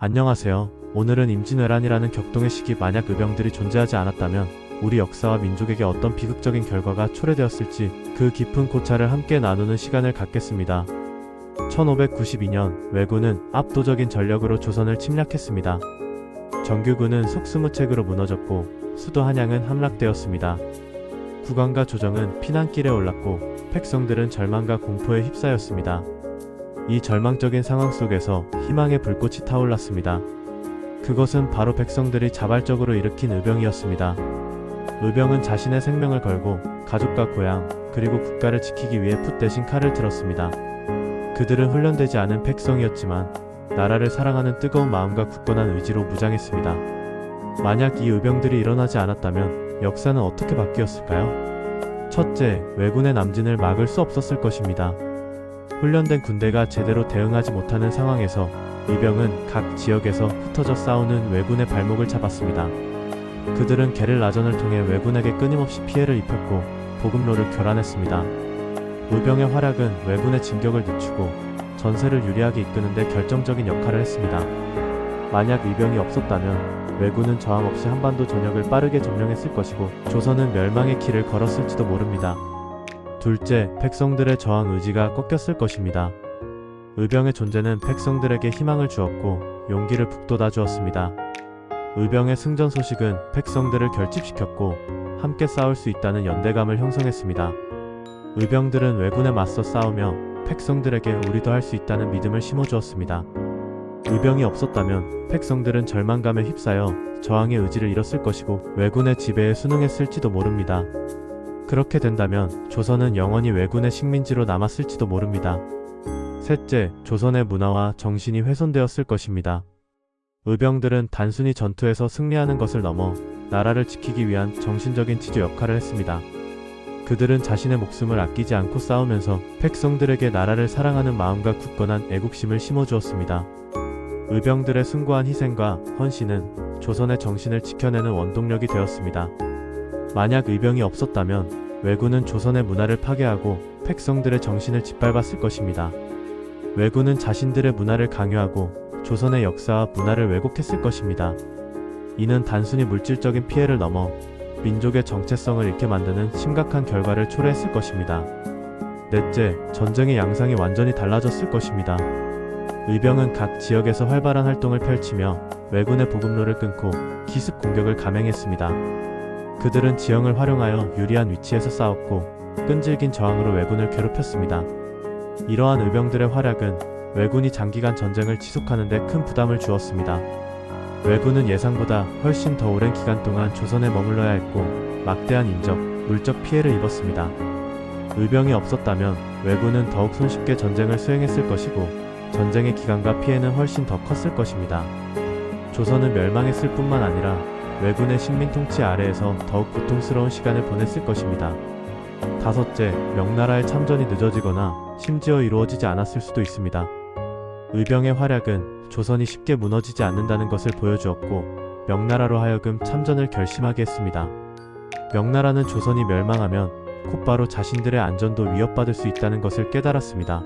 안녕하세요. 오늘은 임진왜란이라는 격동의 시기 만약 의병들이 존재하지 않았다면 우리 역사와 민족에게 어떤 비극적인 결과가 초래되었을지 그 깊은 고찰을 함께 나누는 시간을 갖겠습니다. 1592년 왜군은 압도적인 전력으로 조선을 침략했습니다. 정규군은 속수무책으로 무너졌고 수도 한양은 함락되었습니다. 국왕과 조정은 피난길에 올랐고 백성들은 절망과 공포에 휩싸였습니다. 이 절망적인 상황 속에서 희망의 불꽃이 타올랐습니다. 그것은 바로 백성들이 자발적으로 일으킨 의병이었습니다. 의병은 자신의 생명을 걸고 가족과 고향 그리고 국가를 지키기 위해 풋 대신 칼을 들었습니다. 그들은 훈련되지 않은 백성이었지만 나라를 사랑하는 뜨거운 마음과 굳건한 의지로 무장했습니다. 만약 이 의병들이 일어나지 않았다면 역사는 어떻게 바뀌었을까요? 첫째, 왜군의 남진을 막을 수 없었을 것입니다. 훈련된 군대가 제대로 대응하지 못하는 상황에서 의병은 각 지역에서 흩어져 싸우는 왜군의 발목을 잡았습니다. 그들은 게릴라전을 통해 왜군에게 끊임없이 피해를 입혔고 보급로를 교란했습니다. 의병의 활약은 왜군의 진격을 늦추고 전세를 유리하게 이끄는 데 결정적인 역할을 했습니다. 만약 의병이 없었다면 왜군은 저항 없이 한반도 전역을 빠르게 점령했을 것이고 조선은 멸망의 길을 걸었을지도 모릅니다. 둘째, 백성들의 저항 의지가 꺾였을 것입니다. 의병의 존재는 백성들에게 희망을 주었고 용기를 북돋아 주었습니다. 의병의 승전 소식은 백성들을 결집시켰고 함께 싸울 수 있다는 연대감을 형성했습니다. 의병들은 왜군에 맞서 싸우며 백성들에게 우리도 할 수 있다는 믿음을 심어주었습니다. 의병이 없었다면 백성들은 절망감에 휩싸여 저항의 의지를 잃었을 것이고 왜군의 지배에 순응했을지도 모릅니다. 그렇게 된다면 조선은 영원히 왜군의 식민지로 남았을지도 모릅니다. 셋째, 조선의 문화와 정신이 훼손되었을 것입니다. 의병들은 단순히 전투에서 승리하는 것을 넘어 나라를 지키기 위한 정신적인 지주 역할을 했습니다. 그들은 자신의 목숨을 아끼지 않고 싸우면서 백성들에게 나라를 사랑하는 마음과 굳건한 애국심을 심어주었습니다. 의병들의 숭고한 희생과 헌신은 조선의 정신을 지켜내는 원동력이 되었습니다. 만약 의병이 없었다면 왜군은 조선의 문화를 파괴하고 백성들의 정신을 짓밟았을 것입니다. 왜군은 자신들의 문화를 강요하고 조선의 역사와 문화를 왜곡했을 것입니다. 이는 단순히 물질적인 피해를 넘어 민족의 정체성을 잃게 만드는 심각한 결과를 초래했을 것입니다. 넷째, 전쟁의 양상이 완전히 달라졌을 것입니다. 의병은 각 지역에서 활발한 활동을 펼치며 왜군의 보급로를 끊고 기습 공격을 감행했습니다. 그들은 지형을 활용하여 유리한 위치에서 싸웠고 끈질긴 저항으로 왜군을 괴롭혔습니다. 이러한 의병들의 활약은 왜군이 장기간 전쟁을 지속하는 데 큰 부담을 주었습니다. 왜군은 예상보다 훨씬 더 오랜 기간 동안 조선에 머물러야 했고 막대한 인적, 물적 피해를 입었습니다. 의병이 없었다면 왜군은 더욱 손쉽게 전쟁을 수행했을 것이고 전쟁의 기간과 피해는 훨씬 더 컸을 것입니다. 조선은 멸망했을 뿐만 아니라 왜군의 식민 통치 아래에서 더욱 고통스러운 시간을 보냈을 것입니다. 다섯째, 명나라의 참전이 늦어지거나 심지어 이루어지지 않았을 수도 있습니다. 의병의 활약은 조선이 쉽게 무너지지 않는다는 것을 보여주었고 명나라로 하여금 참전을 결심하게 했습니다. 명나라는 조선이 멸망하면 곧바로 자신들의 안전도 위협받을 수 있다는 것을 깨달았습니다.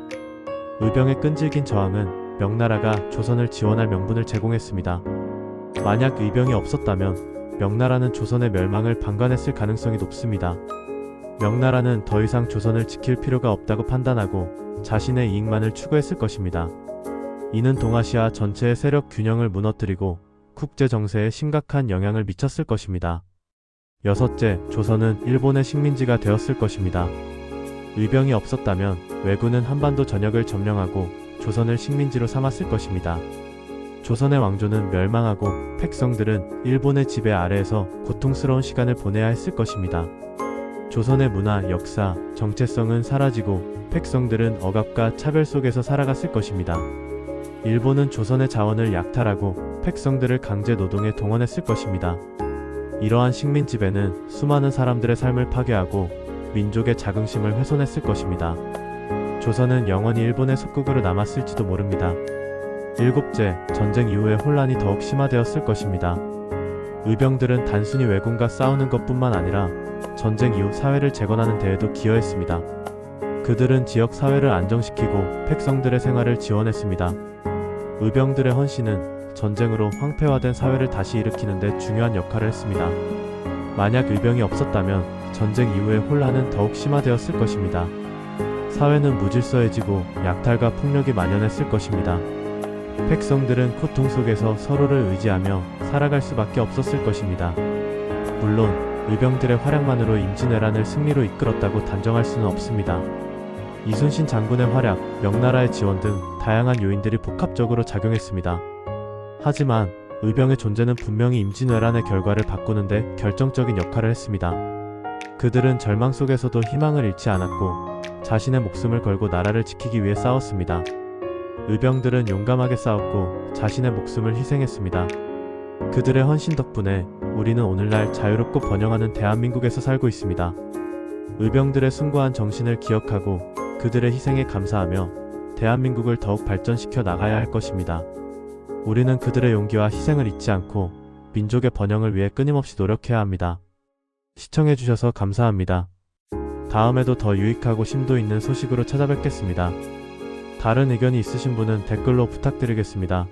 의병의 끈질긴 저항은 명나라가 조선을 지원할 명분을 제공했습니다. 만약 의병이 없었다면 명나라는 조선의 멸망을 방관했을 가능성이 높습니다. 명나라는 더 이상 조선을 지킬 필요가 없다고 판단하고 자신의 이익만을 추구했을 것입니다. 이는 동아시아 전체의 세력 균형을 무너뜨리고 국제 정세에 심각한 영향을 미쳤을 것입니다. 여섯째, 조선은 일본의 식민지가 되었을 것입니다. 의병이 없었다면 왜군은 한반도 전역을 점령하고 조선을 식민지로 삼았을 것입니다. 조선의 왕조는 멸망하고 백성들은 일본의 지배 아래에서 고통스러운 시간을 보내야 했을 것입니다. 조선의 문화, 역사, 정체성은 사라지고 백성들은 억압과 차별 속에서 살아갔을 것입니다. 일본은 조선의 자원을 약탈하고 백성들을 강제 노동에 동원했을 것입니다. 이러한 식민 지배는 수많은 사람들의 삶을 파괴하고 민족의 자긍심을 훼손했을 것입니다. 조선은 영원히 일본의 속국으로 남았을지도 모릅니다. 일곱째, 전쟁 이후에 혼란이 더욱 심화되었을 것입니다. 의병들은 단순히 왜군과 싸우는 것뿐만 아니라 전쟁 이후 사회를 재건하는 데에도 기여했습니다. 그들은 지역 사회를 안정시키고 백성들의 생활을 지원했습니다. 의병들의 헌신은 전쟁으로 황폐화된 사회를 다시 일으키는 데 중요한 역할을 했습니다. 만약 의병이 없었다면 전쟁 이후의 혼란은 더욱 심화되었을 것입니다. 사회는 무질서해지고 약탈과 폭력이 만연했을 것입니다. 백성들은 고통 속에서 서로를 의지하며 살아갈 수밖에 없었을 것입니다. 물론 의병들의 활약만으로 임진왜란을 승리로 이끌었다고 단정할 수는 없습니다. 이순신 장군의 활약, 명나라의 지원 등 다양한 요인들이 복합적으로 작용했습니다. 하지만 의병의 존재는 분명히 임진왜란의 결과를 바꾸는데 결정적인 역할을 했습니다. 그들은 절망 속에서도 희망을 잃지 않았고 자신의 목숨을 걸고 나라를 지키기 위해 싸웠습니다. 의병들은 용감하게 싸웠고 자신의 목숨을 희생했습니다. 그들의 헌신 덕분에 우리는 오늘날 자유롭고 번영하는 대한민국에서 살고 있습니다. 의병들의 숭고한 정신을 기억하고 그들의 희생에 감사하며 대한민국을 더욱 발전시켜 나가야 할 것입니다. 우리는 그들의 용기와 희생을 잊지 않고 민족의 번영을 위해 끊임없이 노력해야 합니다. 시청해주셔서 감사합니다. 다음에도 더 유익하고 심도 있는 소식으로 찾아뵙겠습니다. 다른 의견이 있으신 분은 댓글로 부탁드리겠습니다.